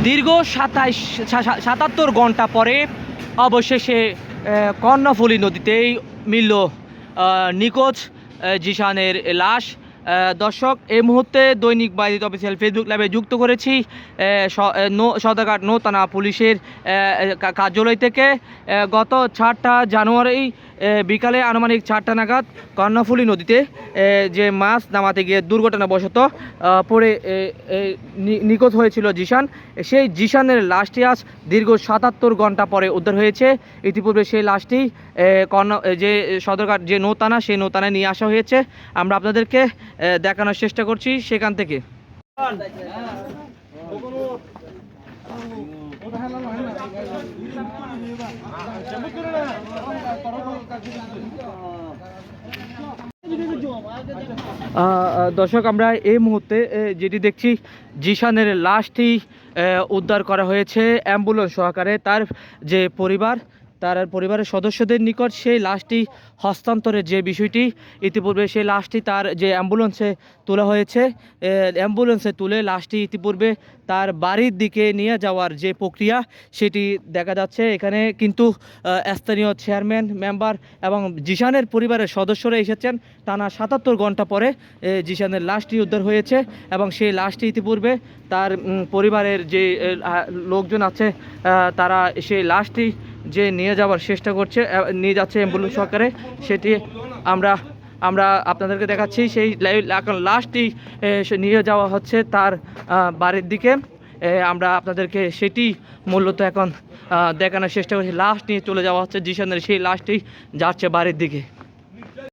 দীর্ঘ 77 ঘন্টা পরে অবশেষে কর্ণফুলী নদীতেই মিলল নিখোঁজ জিশানের লাশ। দর্শক, এই মুহূর্তে দৈনিক বায়জিদ অফিসিয়াল ফেসবুক লাইভে যুক্ত করেছি সদরঘাট নৌ থানা পুলিশের কার্যালয় থেকে। গত 4টা জানুয়ারি বিকালে আনুমানিক 4টা নাগাদ কর্ণফুলী নদীতে যে মাছ নামাতে গিয়ে দুর্ঘটনাবশত পড়ে নিখোঁজ হয়েছিল জিশান। সেই জিশানের লাশটি আজ দীর্ঘ 77 ঘন্টা পরে উদ্ধার হয়েছে। ইতিপূর্বে সেই লাশটি যে সদরঘাট যে নৌথানা, সেই নৌথানায় নিয়ে আসা হয়েছে। আমরা আপনাদেরকে দেখানোর চেষ্টা করছি সেখান থেকে। দর্শক, আমরা এই মুহূর্তে যেটি দেখছি, জিশানের লাশটি উদ্ধার করা হয়েছে অ্যাম্বুলেন্স সহকারে। তার যে পরিবারের সদস্যদের নিকট সেই লাশটি হস্তান্তরের যে বিষয়টি, ইতিপূর্বে সেই লাশটি তার যে অ্যাম্বুলেন্সে তোলা হয়েছে, অ্যাম্বুলেন্সে তুলে লাশটি ইতিপূর্বে তার বাড়ির দিকে নিয়ে যাওয়ার যে প্রক্রিয়া, সেটি দেখা যাচ্ছে। এখানে কিন্তু স্থানীয় চেয়ারম্যান, মেম্বার এবং জিশানের পরিবারের সদস্যরা এসেছেন। টানা 77 ঘন্টা পরে জিশানের লাশটি উদ্ধার হয়েছে এবং সেই লাশটি ইতিপূর্বে তার পরিবারের যে লোকজন আছে তারা সেই লাশটি যে নিয়ে যাওয়ার চেষ্টা করছে, নিয়ে যাচ্ছে অ্যাম্বুলেন্স সহকারে। সেটি আমরা আপনাদেরকে দেখাচ্ছি। সেই লাশটি নিয়ে যাওয়া হচ্ছে তার বাড়ির দিকে। আমরা আপনাদেরকে সেটি মূলত এখন দেখানোর চেষ্টা করছি। লাশ নিয়ে চলে যাওয়া হচ্ছে জিশানের, সেই লাশটি যাচ্ছে বাড়ির দিকে।